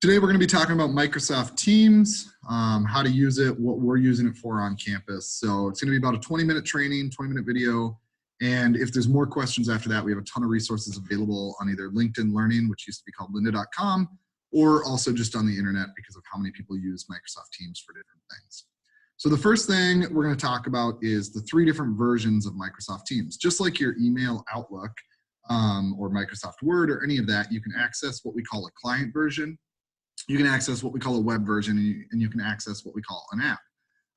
Today we're going to be talking about Microsoft Teams, how to use it, what we're using it for on campus. So it's going to be about a 20-minute training, 20-minute video. And if there's more questions after that, we have a ton of resources available on either LinkedIn Learning, which used to be called lynda.com, or also just on the internet because of how many people use Microsoft Teams for different things. So the first thing we're going to talk about is the 3 different versions of Microsoft Teams. Just like your email Outlook or Microsoft Word or any of that, you can access what we call a client version. You can access what we call a web version, and you can access what we call an app.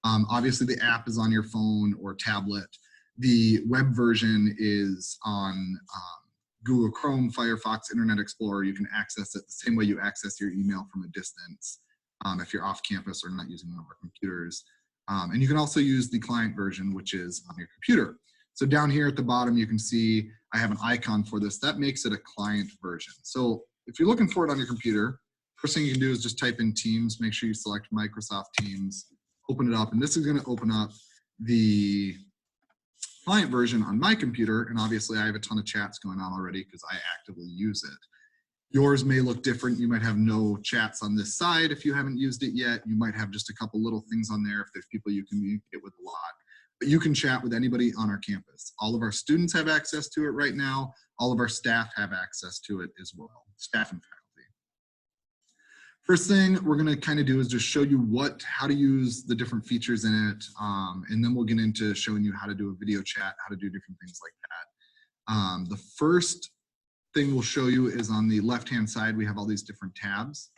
Obviously, the app is on your phone or tablet. The web version is on Google Chrome, Firefox, Internet Explorer. You can access it the same way you access your email from a distance if you're off campus or not using one of our computers. And you can also use the client version, which is on your computer. So down here at the bottom, you can see I have an icon for this. That makes it a client version. So if you're looking for it on your computer, first thing you can do is just type in Teams, make sure you select Microsoft Teams, open it up, and this is going to open up the client version on my computer, and obviously I have a ton of chats going on already because I actively use it. Yours may look different. You might have no chats on this side if you haven't used it yet. You might have just a couple little things on there if there's people you communicate with a lot. But you can chat with anybody on our campus. All of our students have access to it right now. All of our staff have access to it as well, staff and faculty. First thing we're going to kind of do is just show you how to use the different features in it, and then we'll get into showing you how to do a video chat, how to do different things like that. The first thing we'll show you is on the left-hand side, we have all these different tabs.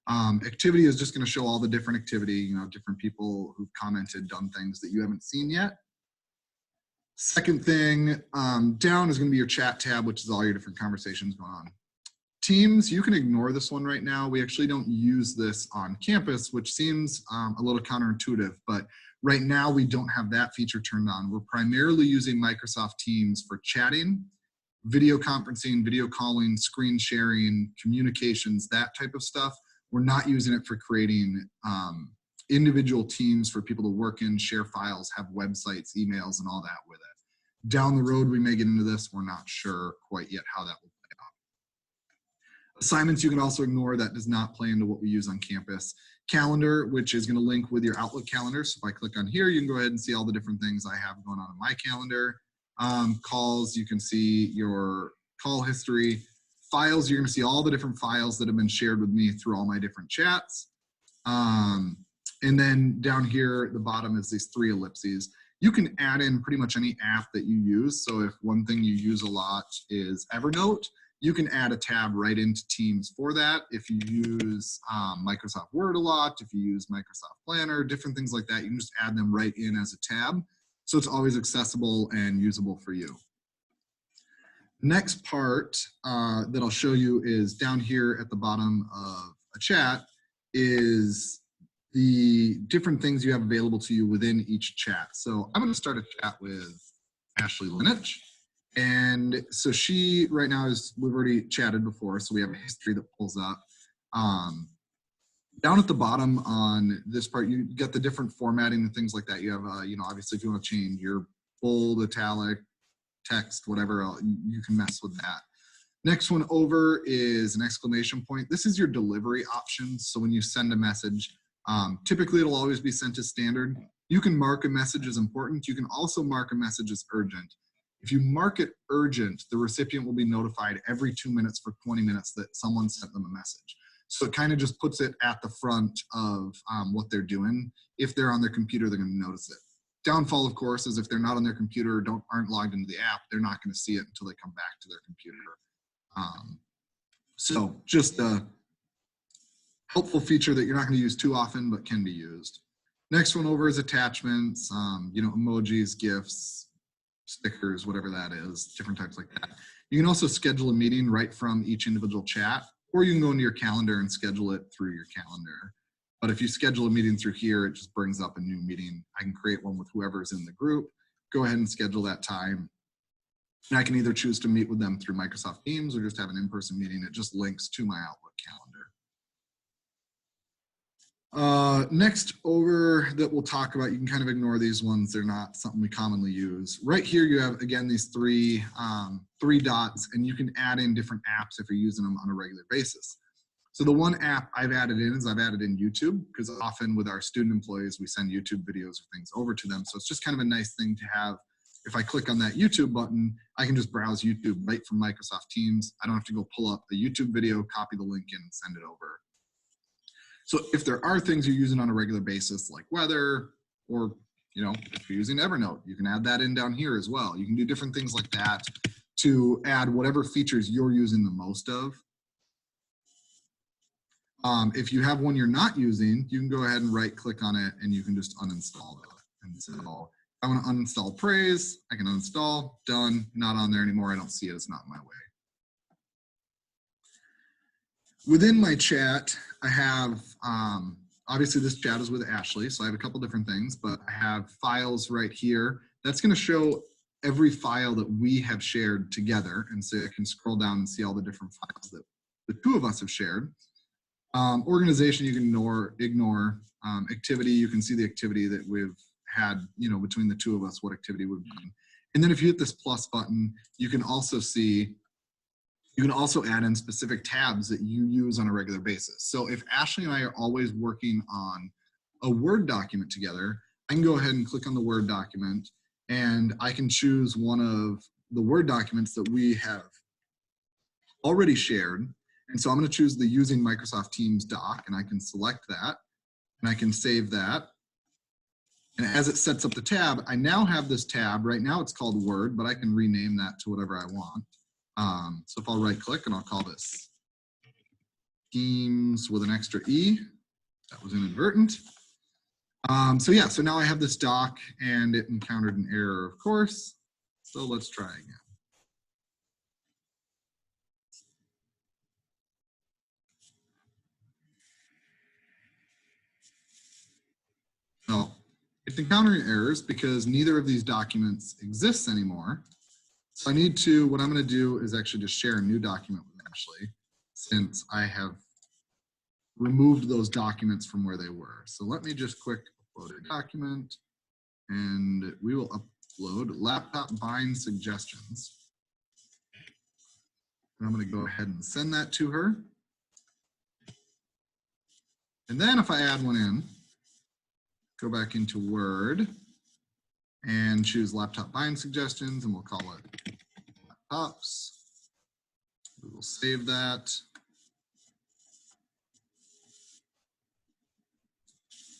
Activity is just going to show all the different activity, different people who've commented, done things that you haven't seen yet. Second thing down is going to be your chat tab, which is all your different conversations going on. Teams, you can ignore this one right now. We actually don't use this on campus, which seems a little counterintuitive, but right now we don't have that feature turned on. We're primarily using Microsoft Teams for chatting, video conferencing, video calling, screen sharing, communications, that type of stuff. We're not using it for creating individual teams for people to work in, share files, have websites, emails, and all that with it. Down the road, we may get into this. We're not sure quite yet how that will play out. Assignments you can also ignore. That does not play into what we use on campus. Calendar, which is going to link with your Outlook calendar. So if I click on here, you can go ahead and see all the different things I have going on in my calendar. Calls, you can see your call history. Files, you're going to see all the different files that have been shared with me through all my different chats. And then down here at the bottom is these 3 ellipses. You can add in pretty much any app that you use. So if one thing you use a lot is Evernote, you can add a tab right into Teams for that. If you use Microsoft Word a lot, if you use Microsoft Planner, different things like that, you can just add them right in as a tab. So it's always accessible and usable for you. Next part that I'll show you is down here at the bottom of a chat is the different things you have available to you within each chat. So I'm going to start a chat with Ashley Linich. And so she right now we've already chatted before, so we have a history that pulls up. Down at the bottom on this part, you get the different formatting and things like that. You have, obviously if you want to change your bold, italic, text, whatever else, you can mess with that. Next one over is an exclamation point. This is your delivery options. So when you send a message, typically it'll always be sent as standard. You can mark a message as important. You can also mark a message as urgent. If you mark it urgent, the recipient will be notified every 2 minutes for 20 minutes that someone sent them a message. So it kind of just puts it at the front of what they're doing. If they're on their computer, they're going to notice it. Downfall, of course, is if they're not on their computer or aren't logged into the app, they're not going to see it until they come back to their computer. So just a helpful feature that you're not going to use too often, but can be used. Next one over is attachments, emojis, GIFs, stickers, whatever that is, different types like that. You can also schedule a meeting right from each individual chat, or you can go into your calendar and schedule it through your calendar. But if you schedule a meeting through here, it just brings up a new meeting. I can create one with whoever's in the group, go ahead and schedule that time. And I can either choose to meet with them through Microsoft Teams or just have an in-person meeting. It just links to my Outlook calendar. Next over that we'll talk about, you can kind of ignore these ones. They're not something we commonly use. Right here you have, again, these three dots, and you can add in different apps if you're using them on a regular basis. So the one app I've added in is I've added in YouTube, because often with our student employees, we send YouTube videos or things over to them. So it's just kind of a nice thing to have. If I click on that YouTube button, I can just browse YouTube right from Microsoft Teams. I don't have to go pull up the YouTube video, copy the link and send it over. So if there are things you're using on a regular basis, like weather, or if you're using Evernote, you can add that in down here as well. You can do different things like that to add whatever features you're using the most of. If you have one you're not using, you can go ahead and right click on it and you can just uninstall it. And so if I want to uninstall Praise, I can uninstall, done, not on there anymore. I don't see it, it's not in my way. Within my chat, I have, obviously this chat is with Ashley, so I have a couple different things, but I have files right here. That's going to show every file that we have shared together. And so I can scroll down and see all the different files that the two of us have shared. Organization, you can ignore. Activity, you can see the activity that we've had, between the two of us, what activity we've done. And then if you hit this plus button, you can also add in specific tabs that you use on a regular basis. So if Ashley and I are always working on a Word document together, I can go ahead and click on the Word document and I can choose one of the Word documents that we have already shared. And so I'm going to choose the using Microsoft Teams doc, and I can select that and I can save that. And as it sets up the tab, I now have this tab. Right now it's called Word, but I can rename that to whatever I want. So if I'll right click and I'll call this Teams with an extra E, that was inadvertent. So yeah, so now I have this doc and it encountered an error, of course. So let's try again. Well, it's encountering errors because neither of these documents exists anymore. So I need to, what I'm going to do is actually just share a new document with Ashley, since I have removed those documents from where they were. So let me just quick upload a document, and we will upload laptop buying suggestions. And I'm going to go ahead and send that to her. And then if I add one in, go back into Word and choose laptop buying suggestions, and we'll call it laptops. We will save that.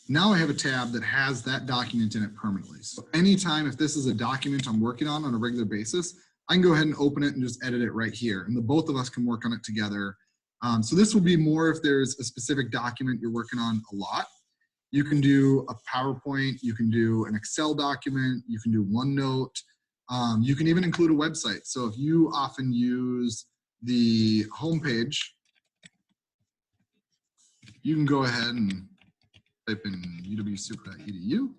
Now I have a tab that has that document in it permanently. So anytime, if this is a document I'm working on a regular basis, I can go ahead and open it and just edit it right here. And the both of us can work on it together. So this will be more if there's a specific document you're working on a lot. You can do a PowerPoint, you can do an Excel document, you can do OneNote, you can even include a website. So if you often use the homepage, you can go ahead and type in uwsuper.edu,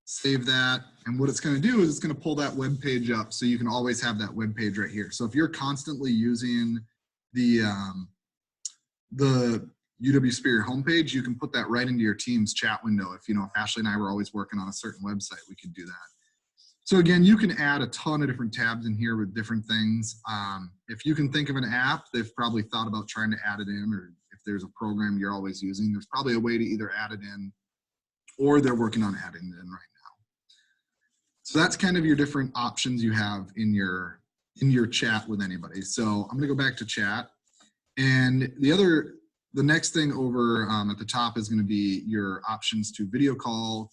save that, and what it's going to do is it's going to pull that web page up so you can always have that web page right here. So if you're constantly using the UW Superior homepage, you can put that right into your Teams chat window. If Ashley and I were always working on a certain website, we could do that. So again, you can add a ton of different tabs in here with different things. If you can think of an app, they've probably thought about trying to add it in, or if there's a program you're always using, there's probably a way to either add it in, or they're working on adding it in right now. So that's kind of your different options you have in your chat with anybody. So I'm gonna go back to chat, and the next thing over at the top is going to be your options to video call,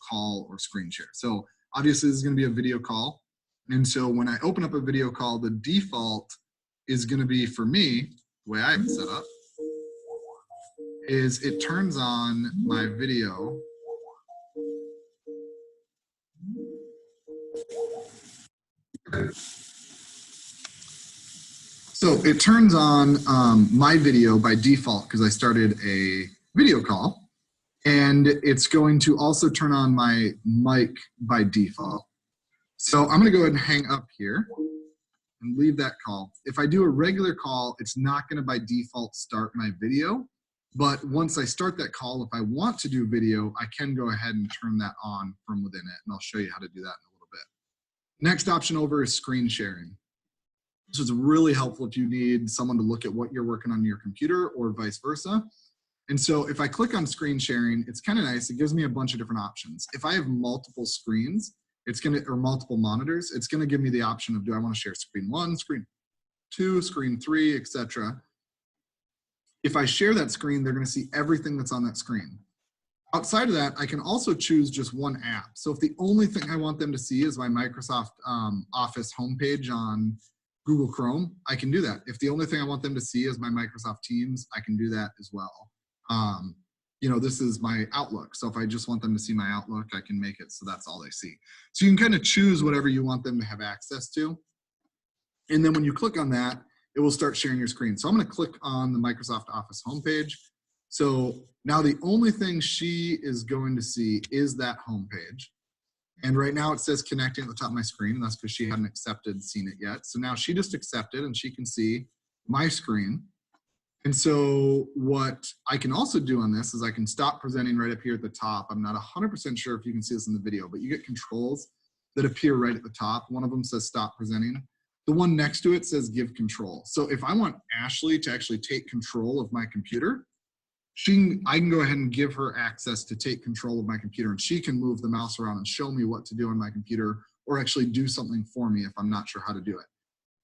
or screen share. So obviously this is going to be a video call. And so when I open up a video call, the default is going to be, for me, the way I have it set up, is it turns on my video. So it turns on my video by default because I started a video call, and it's going to also turn on my mic by default. So I'm going to go ahead and hang up here and leave that call. If I do a regular call, it's not going to by default start my video, but once I start that call, if I want to do video, I can go ahead and turn that on from within it, and I'll show you how to do that in a little bit. Next option over is screen sharing. So it's really helpful if you need someone to look at what you're working on your computer or vice versa. And so if I click on screen sharing, it's kind of nice. It gives me a bunch of different options. If I have multiple screens, or multiple monitors, it's gonna give me the option of, do I wanna share screen 1, screen 2, screen 3, etc. If I share that screen, they're gonna see everything that's on that screen. Outside of that, I can also choose just one app. So if the only thing I want them to see is my Microsoft Office homepage on Google Chrome, I can do that. If the only thing I want them to see is my Microsoft Teams, I can do that as well. You know, this is my Outlook. So if I just want them to see my Outlook, I can make it so that's all they see. So you can kind of choose whatever you want them to have access to. And then when you click on that, it will start sharing your screen. So I'm gonna click on the Microsoft Office homepage. So now the only thing she is going to see is that homepage. And right now it says connecting at the top of my screen, and that's because she hadn't seen it yet. So now she just accepted and she can see my screen. And so what I can also do on this is I can stop presenting right up here at the top. I'm not 100% sure if you can see this in the video, but you get controls that appear right at the top. One of them says stop presenting. The one next to it says give control. So if I want Ashley to actually take control of my computer, I can go ahead and give her access to take control of my computer, and she can move the mouse around and show me what to do on my computer, or actually do something for me if I'm not sure how to do it.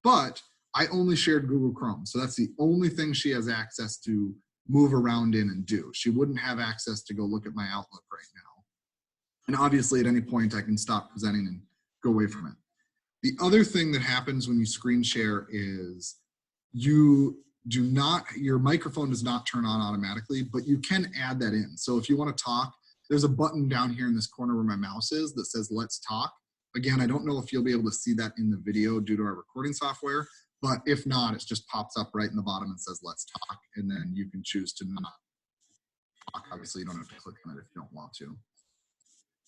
But I only shared Google Chrome, so that's the only thing she has access to move around in and do. She wouldn't have access to go look at my Outlook right now. And obviously at any point I can stop presenting and go away from it. The other thing that happens when you screen share is your microphone does not turn on automatically, but you can add that in. So if you want to talk, there's a button down here in this corner where my mouse is that says let's talk. Again, I don't know if you'll be able to see that in the video due to our recording software, but if not, it just pops up right in the bottom and says let's talk, and then you can choose to not talk. Obviously you don't have to click on it if you don't want to.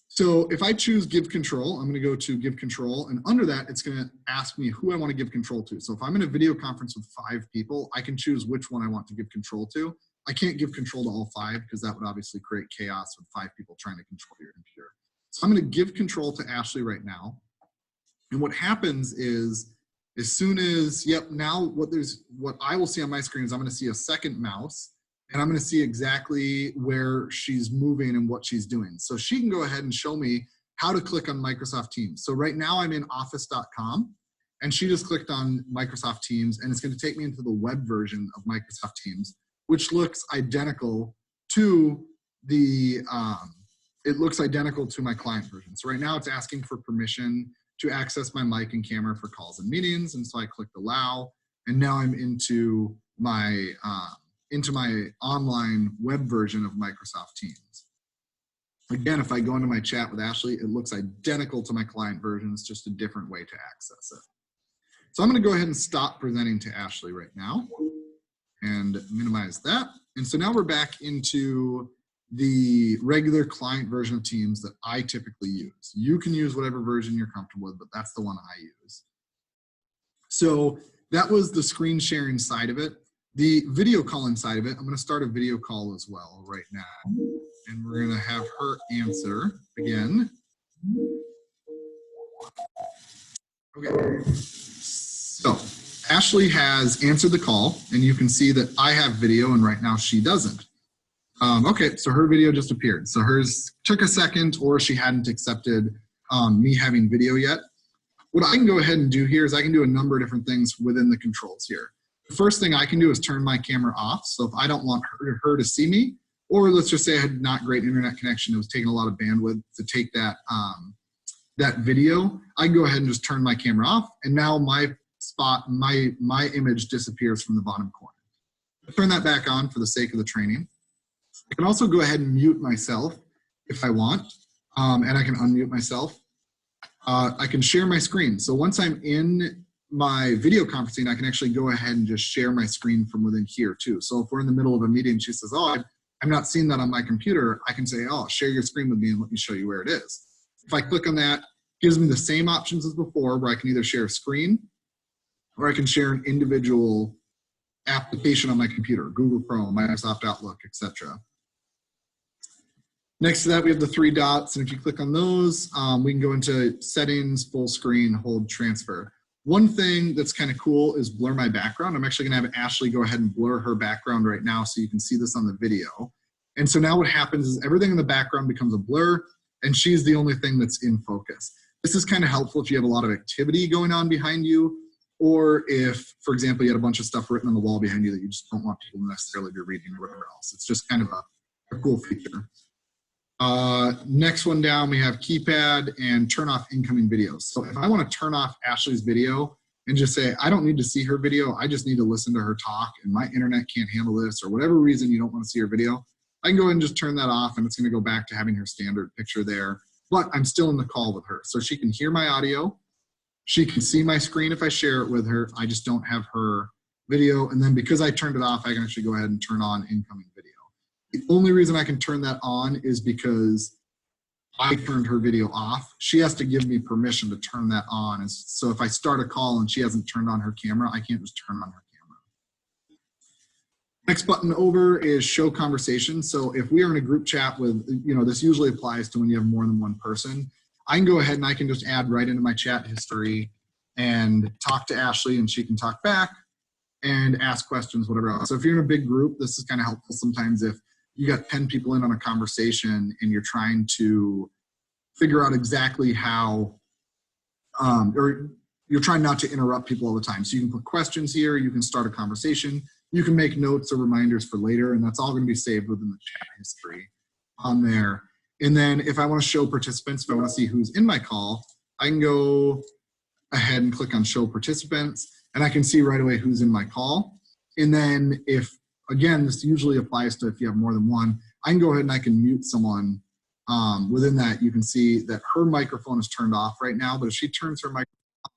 So if I choose give control, I'm going to go to give control, and under that it's going to ask me who I want to give control to. So if I'm in a video conference with 5 people, I can choose which one I want to give control to. I can't give control to all 5 because that would obviously create chaos with 5 people trying to control your computer. So I'm going to give control to Ashley right now. And what happens is, as soon as, now what I will see on my screen is I'm going to see a second mouse, and I'm going to see exactly where she's moving and what she's doing. So she can go ahead and show me how to click on Microsoft Teams. So right now I'm in office.com, and she just clicked on Microsoft Teams, and it's going to take me into the web version of Microsoft Teams, which looks identical to my client version. So right now it's asking for permission to access my mic and camera for calls and meetings. And so I clicked allow, and now I'm into my online web version of Microsoft Teams. Again, if I go into my chat with Ashley, it looks identical to my client version. It's just a different way to access it. So I'm going to go ahead and stop presenting to Ashley right now and minimize that. And so now we're back into the regular client version of Teams that I typically use. You can use whatever version you're comfortable with, but that's the one I use. So that was the screen sharing side of it. The video calling side of it, I'm going to start a video call as well right now. And we're going to have her answer again. Okay. So Ashley has answered the call, and you can see that I have video, and right now she doesn't. Okay, so her video just appeared. So hers took a second, or she hadn't accepted me having video yet. What I can go ahead and do here is I can do a number of different things within the controls here. The first thing I can do is turn my camera off. So if I don't want her to see me, or let's just say I had not great internet connection, it was taking a lot of bandwidth to take that, that video, I can go ahead and just turn my camera off, and now my image disappears from the bottom corner. I'll turn that back on for the sake of the training. I can also go ahead and mute myself if I want, and I can unmute myself. I can share my screen. So once I'm in my video conferencing, I can actually go ahead and just share my screen from within here too. So if we're in the middle of a meeting, she says, oh, I'm not seeing that on my computer, I can say, oh, share your screen with me and let me show you where it is. If I click on that, it gives me the same options as before, where I can either share a screen or I can share an individual application on my computer, Google Chrome, Microsoft Outlook, etc. Next to that, we have the 3 dots, and if you click on those, we can go into settings, full screen, hold transfer. One thing that's kind of cool is blur my background. I'm actually gonna have Ashley go ahead and blur her background right now so you can see this on the video. And so now what happens is everything in the background becomes a blur and she's the only thing that's in focus. This is kind of helpful if you have a lot of activity going on behind you, or if, for example, you had a bunch of stuff written on the wall behind you that you just don't want people to necessarily be reading or whatever else. It's just kind of a cool feature. Next one down, we have keypad and turn off incoming videos. So if I want to turn off Ashley's video and just say, I don't need to see her video, I just need to listen to her talk and my internet can't handle this, or whatever reason you don't want to see her video, I can go ahead and just turn that off and it's going to go back to having her standard picture there. But I'm still in the call with her. So she can hear my audio. She can see my screen if I share it with her. I just don't have her video. And then because I turned it off, I can actually go ahead and turn on incoming video. The only reason I can turn that on is because I turned her video off. She has to give me permission to turn that on. So if I start a call and she hasn't turned on her camera, I can't just turn on her camera. Next button over is show conversation. So if we are in a group chat with, this usually applies to when you have more than one person. I can go ahead and I can just add right into my chat history and talk to Ashley and she can talk back and ask questions, whatever else. So if you're in a big group, this is kind of helpful sometimes if you got 10 people in on a conversation and you're trying to figure out exactly how, or you're trying not to interrupt people all the time. So you can put questions here, you can start a conversation, you can make notes or reminders for later, and that's all going to be saved within the chat history on there. And then if I want to show participants, if I want to see who's in my call, I can go ahead and click on show participants and I can see right away who's in my call. And then if, again, this usually applies to if you have more than one, I can go ahead and I can mute someone. Within that, you can see that her microphone is turned off right now, but if she turns her microphone on,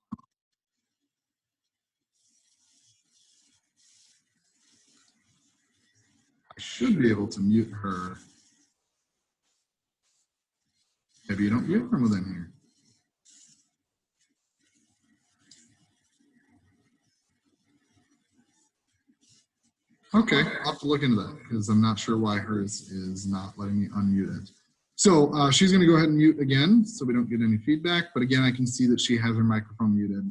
I should be able to mute her. Maybe you don't mute from within here. Okay, I'll have to look into that because I'm not sure why hers is not letting me unmute it. So she's going to go ahead and mute again so we don't get any feedback. But again, I can see that she has her microphone muted.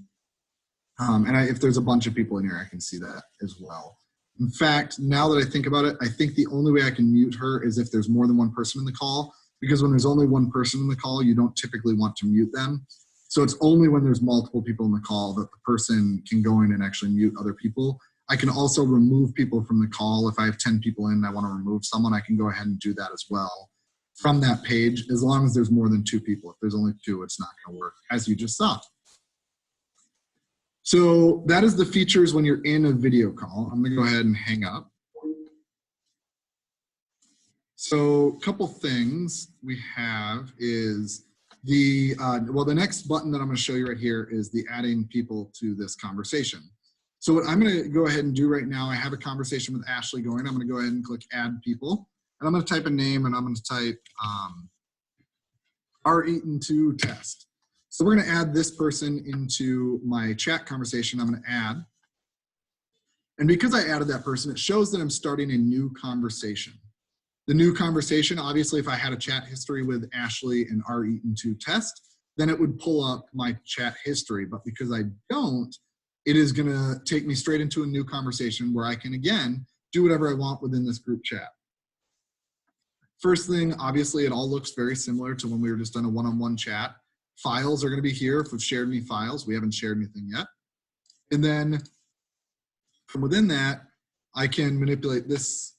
If there's a bunch of people in here, I can see that as well. In fact, now that I think about it, I think the only way I can mute her is if there's more than one person in the call, because when there's only one person in the call, you don't typically want to mute them. So it's only when there's multiple people in the call that the person can go in and actually mute other people. I can also remove people from the call. If I have 10 people in and I want to remove someone, I can go ahead and do that as well from that page, as long as there's more than 2 people. If there's only 2, it's not going to work, as you just saw. So that is the features when you're in a video call. I'm going to go ahead and hang up. So a couple things we have is the next button that I'm going to show you right here is the adding people to this conversation. So what I'm going to go ahead and do right now, I have a conversation with Ashley going. I'm going to go ahead and click add people. And I'm going to type a name and I'm going to type R-Eaton2 test. So we're going to add this person into my chat conversation. I'm going to add. And because I added that person, it shows that I'm starting a new conversation. The new conversation, obviously, if I had a chat history with Ashley and R-Eaton2 test, then it would pull up my chat history. But because I don't, it is going to take me straight into a new conversation where I can, again, do whatever I want within this group chat. First thing, obviously, it all looks very similar to when we were just on a one-on-one chat. Files are going to be here. If we've shared any files, we haven't shared anything yet. And then from within that, I can manipulate this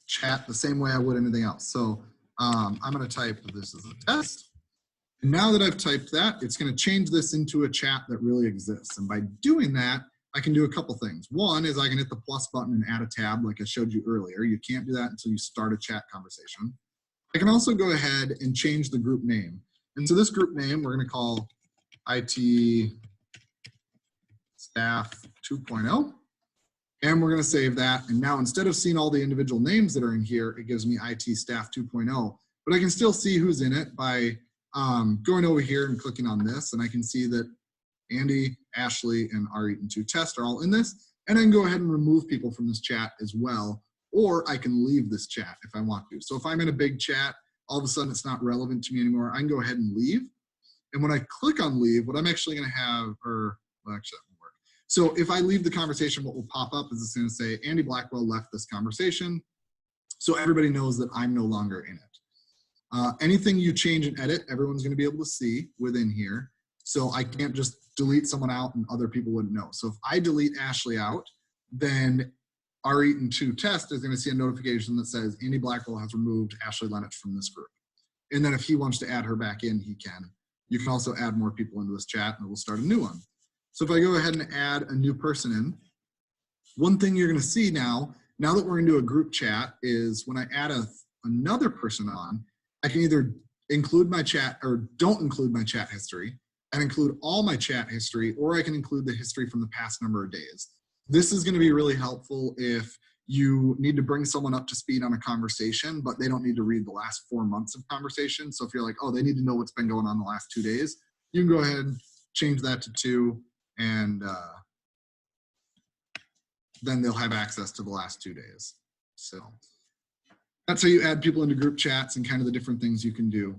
chat the same way I would anything else. So I'm going to type this as a test. And now that I've typed that, it's going to change this into a chat that really exists. And by doing that, I can do a couple things. One is I can hit the plus button and add a tab like I showed you earlier. You can't do that until you start a chat conversation. I can also go ahead and change the group name. And so this group name, we're going to call IT Staff 2.0. And we're going to save that. And now instead of seeing all the individual names that are in here, it gives me IT Staff 2.0. But I can still see who's in it by going over here and clicking on this. And I can see that Andy, Ashley, and R-Eaton2 test are all in this. And I can go ahead and remove people from this chat as well. Or I can leave this chat if I want to. So if I'm in a big chat, all of a sudden it's not relevant to me anymore, I can go ahead and leave. And when I click on leave, what I'm actually going to have, or well, actually, that won't work. So if I leave the conversation, what will pop up is it's going to say Andy Blackwell left this conversation. So everybody knows that I'm no longer in it. Anything you change and edit, everyone's going to be able to see within here. So I can't just delete someone out and other people wouldn't know. So if I delete Ashley out, then our Eaton2 test is going to see a notification that says Andy Blackwell has removed Ashley Lenich from this group. And then if he wants to add her back in, he can. You can also add more people into this chat and it will start a new one. So if I go ahead and add a new person in, one thing you're going to see now that we're into a group chat, is when I add another person on, I can either include my chat or don't include my chat history and include all my chat history, or I can include the history from the past number of days. This is going to be really helpful if you need to bring someone up to speed on a conversation, but they don't need to read the last 4 months of conversation. So if you're like, oh, they need to know what's been going on the last 2 days, you can go ahead and change that to 2, and then they'll have access to the last 2 days. So that's how you add people into group chats and kind of the different things you can do.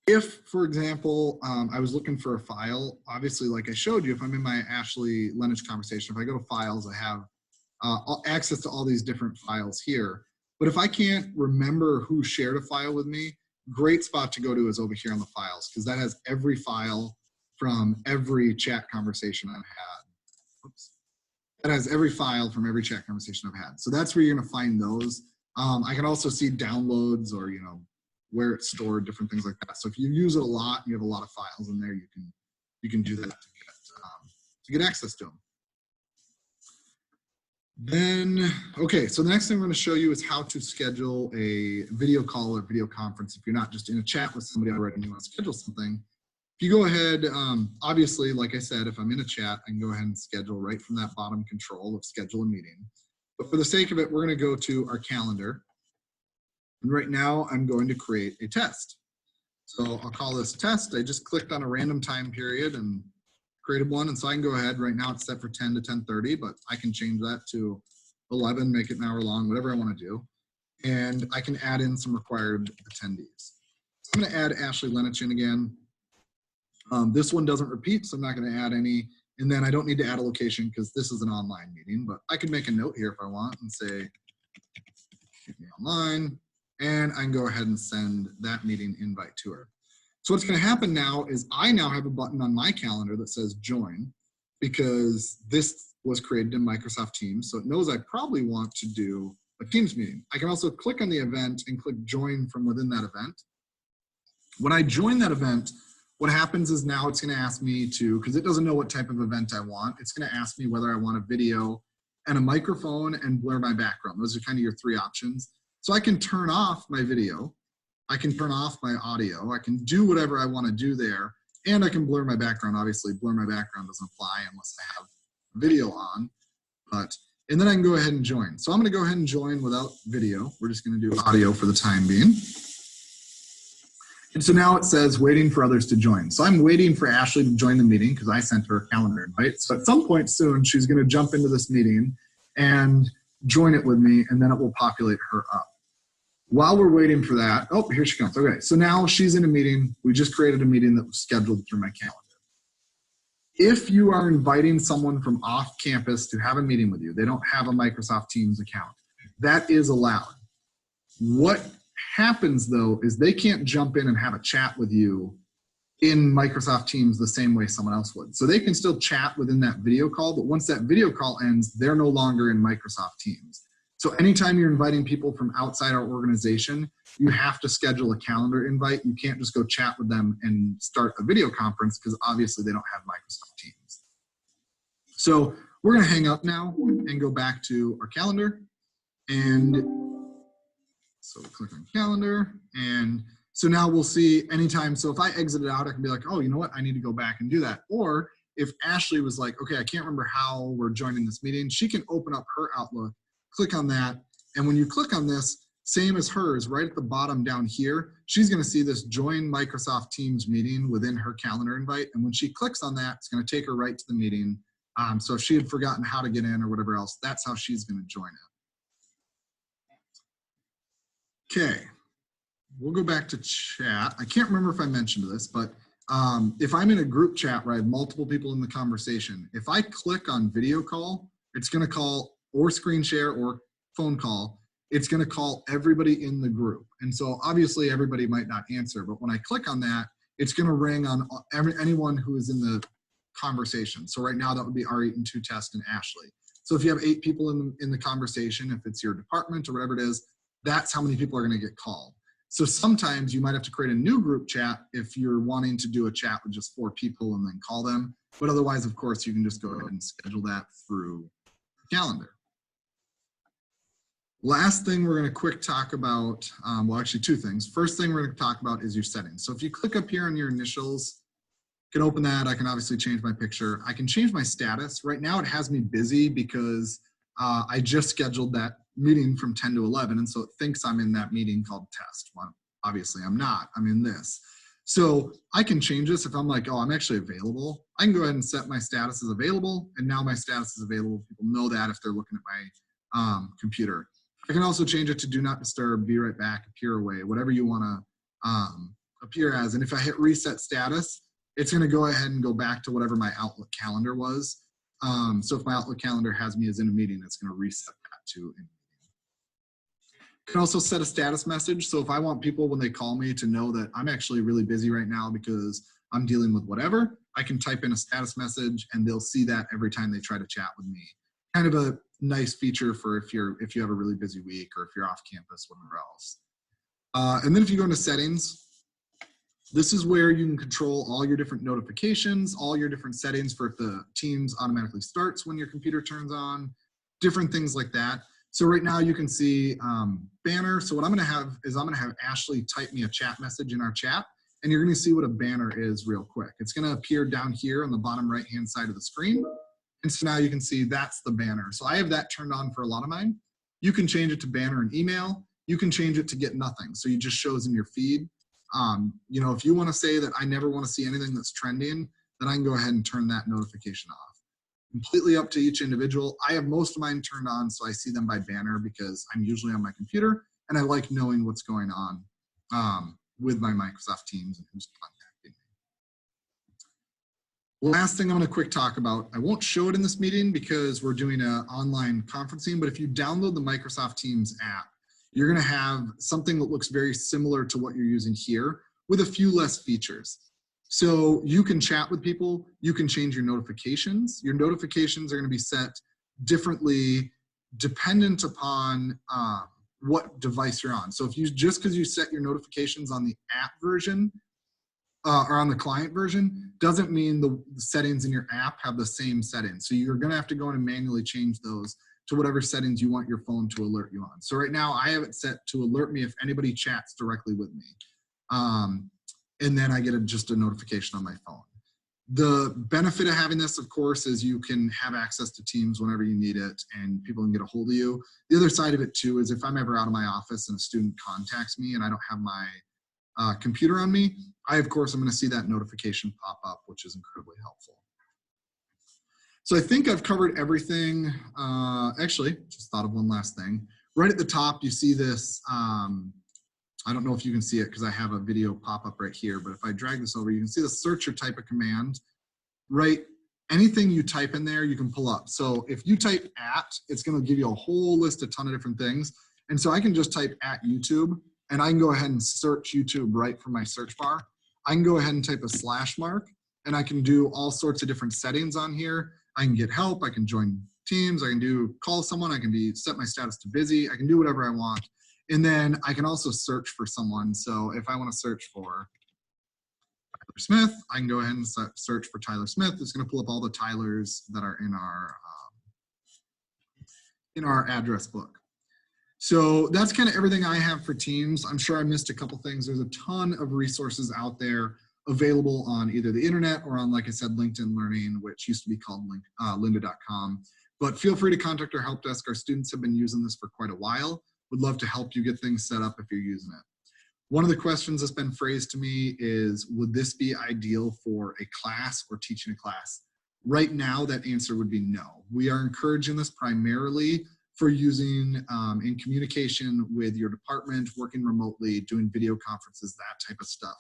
If, for example, I was looking for a file, obviously, like I showed you, if I'm in my Ashley Lenich conversation, if I go to files, I have access to all these different files here. But if I can't remember who shared a file with me, great spot to go to is over here on the files, because that has every file from every chat conversation I've had. Oops. That has every file from every chat conversation I've had. So that's where you're going to find those. I can also see downloads, or where it's stored, different things like that. So if you use it a lot, you have a lot of files in there, you can do that to get access to them. Then, okay, so the next thing we're going to show you is how to schedule a video call or video conference if you're not just in a chat with somebody already and you want to schedule something. If you go ahead, obviously, like I said, if I'm in a chat, I can go ahead and schedule right from that bottom control of schedule a meeting. But for the sake of it, we're going to go to our calendar. And right now, I'm going to create a test. So I'll call this test. I just clicked on a random time period and created one. And so I can go ahead. Right now, it's set for 10 to 10:30, but I can change that to 11, make it an hour long, whatever I want to do. And I can add in some required attendees. So I'm going to add Ashley Lenich in again. This one doesn't repeat, so I'm not going to add any. And then I don't need to add a location because this is an online meeting, but I can make a note here if I want and say, keep me online. And I can go ahead and send that meeting invite to her. So what's going to happen now is I now have a button on my calendar that says join, because this was created in Microsoft Teams. So it knows I probably want to do a Teams meeting. I can also click on the event and click join from within that event. When I join that event, what happens is now it's going to ask me to, because it doesn't know what type of event I want, it's going to ask me whether I want a video and a microphone and blur my background. Those are kind of your 3 options. So I can turn off my video, I can turn off my audio, I can do whatever I want to do there, and I can blur my background. Obviously, blur my background doesn't apply unless I have video on, and then I can go ahead and join. So I'm going to go ahead and join without video. We're just going to do audio for the time being. And so now it says waiting for others to join. So I'm waiting for Ashley to join the meeting because I sent her a calendar invite. So at some point soon, she's going to jump into this meeting and join it with me, and then it will populate her up. While we're waiting for that, oh, here she comes. Okay, so now she's in a meeting. We just created a meeting that was scheduled through my calendar. If you are inviting someone from off campus to have a meeting with you, they don't have a Microsoft Teams account, that is allowed. What happens though is they can't jump in and have a chat with you in Microsoft Teams the same way someone else would. So they can still chat within that video call, but once that video call ends, they're no longer in Microsoft Teams. So anytime you're inviting people from outside our organization, you have to schedule a calendar invite. You can't just go chat with them and start a video conference because obviously they don't have Microsoft Teams. So we're going to hang up now and go back to our calendar. And so click on calendar. And so now we'll see anytime. So if I exited out, I can be like, oh, you know what? I need to go back and do that. Or if Ashley was like, okay, I can't remember how we're joining this meeting, she can open up her Outlook, click on that. And when you click on this, same as hers, right at the bottom down here, she's going to see this join Microsoft Teams meeting within her calendar invite. And when she clicks on that, it's going to take her right to the meeting. So if she had forgotten how to get in or whatever else, that's how she's going to join it. Okay, we'll go back to chat. I can't remember if I mentioned this, but If I'm in a group chat where I have multiple people in the conversation, if I click on video call, it's going to call, or screen share or phone call, it's going to call everybody in the group. And so obviously everybody might not answer, but when I click on that, it's going to ring on anyone who is in the conversation. So right now that would be R8-2 Test and Ashley. So if you have 8 people in the conversation, if it's your department or whatever it is, that's how many people are going to get called. So sometimes you might have to create a new group chat if you're wanting to do a chat with just 4 people and then call them. But otherwise, of course, you can just go ahead and schedule that through the calendar. Last thing we're going to quick talk about, well, actually 2 things. First thing we're going to talk about is your settings. So if you click up here on your initials, you can open that. I can obviously change my picture. I can change my status. Right now it has me busy because I just scheduled that meeting from 10 to 11. And so it thinks I'm in that meeting called test. Well, obviously I'm not, I'm in this. So I can change this if I'm like, oh, I'm actually available. I can go ahead and set my status as available. And now my status is available. People know that if they're looking at my computer. I can also change it to do not disturb, be right back, appear away, whatever you want to appear as. And if I hit reset status, it's going to go ahead and go back to whatever my Outlook calendar was. So if my Outlook calendar has me as in a meeting, it's going to reset that to in a meeting. You can also set a status message. So if I want people when they call me to know that I'm actually really busy right now because I'm dealing with whatever, I can type in a status message and they'll see that every time they try to chat with me. Kind of a nice feature for if you have a really busy week or if you're off campus, whatever else. And then if you go into settings, this is where you can control all your different notifications, all your different settings for if the Teams automatically starts when your computer turns on, different things like that. So right now you can see banner. So what I'm going to have is I'm going to have Ashley type me a chat message in our chat, and you're going to see what a banner is real quick. It's going to appear down here on the bottom right-hand side of the screen. And so now you can see that's the banner. So I have that turned on for a lot of mine. You can change it to banner and email. You can change it to get nothing. So it just shows in your feed. You know, if you want to say that I never want to see anything that's trending, then I can go ahead and turn that notification off. Completely up to each individual. I have most of mine turned on so I see them by banner because I'm usually on my computer and I like knowing what's going on with my Microsoft Teams and who's contacting me. Last thing I'm going to quick talk about, I won't show it in this meeting because we're doing an online conferencing, but if you download the Microsoft Teams app, you're going to have something that looks very similar to what you're using here with a few less features. So you can chat with people, you can change your notifications. Your notifications are going to be set differently dependent upon what device you're on. So if you just because you set your notifications on the app version or on the client version, doesn't mean the settings in your app have the same settings. So you're going to have to go in and manually change those to whatever settings you want your phone to alert you on. So right now I have it set to alert me if anybody chats directly with me. And then I get just a notification on my phone. The benefit of having this, of course, is you can have access to Teams whenever you need it and people can get a hold of you. The other side of it too is if I'm ever out of my office and a student contacts me and I don't have my computer on me, of course, I'm going to see that notification pop up, which is incredibly helpful. So I think I've covered everything. Actually, just thought of one last thing. Right at the top, you see this. I don't know if you can see it because I have a video pop up right here, but if I drag this over, you can see the search or type a command, right? Anything you type in there, you can pull up. So if you type @ it's going to give you a whole list, a ton of different things. And so I can just type @YouTube and I can go ahead and search YouTube right from my search bar. I can go ahead and type a / mark and I can do all sorts of different settings on here. I can get help, I can join Teams, I can call someone, I can set my status to busy, I can do whatever I want. And then I can also search for someone. So if I want to search for Tyler Smith, I can go ahead and search for Tyler Smith. It's going to pull up all the Tylers that are in our address book. So that's kind of everything I have for Teams. I'm sure I missed a couple things. There's a ton of resources out there available on either the internet or on, like I said, LinkedIn Learning, which used to be called lynda.com. But feel free to contact our help desk. Our students have been using this for quite a while. Would love to help you get things set up if you're using it. One of the questions that's been phrased to me is, would this be ideal for a class or teaching a class? Right now, that answer would be no. We are encouraging this primarily for using in communication with your department, working remotely, doing video conferences, that type of stuff.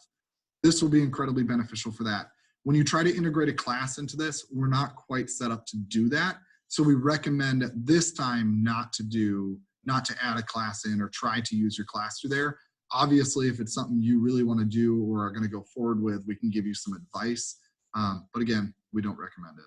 This will be incredibly beneficial for that. When you try to integrate a class into this, we're not quite set up to do that. So we recommend at this time not to add a class in or try to use your class through there. Obviously, if it's something you really want to do or are going to go forward with, we can give you some advice. But again, we don't recommend it.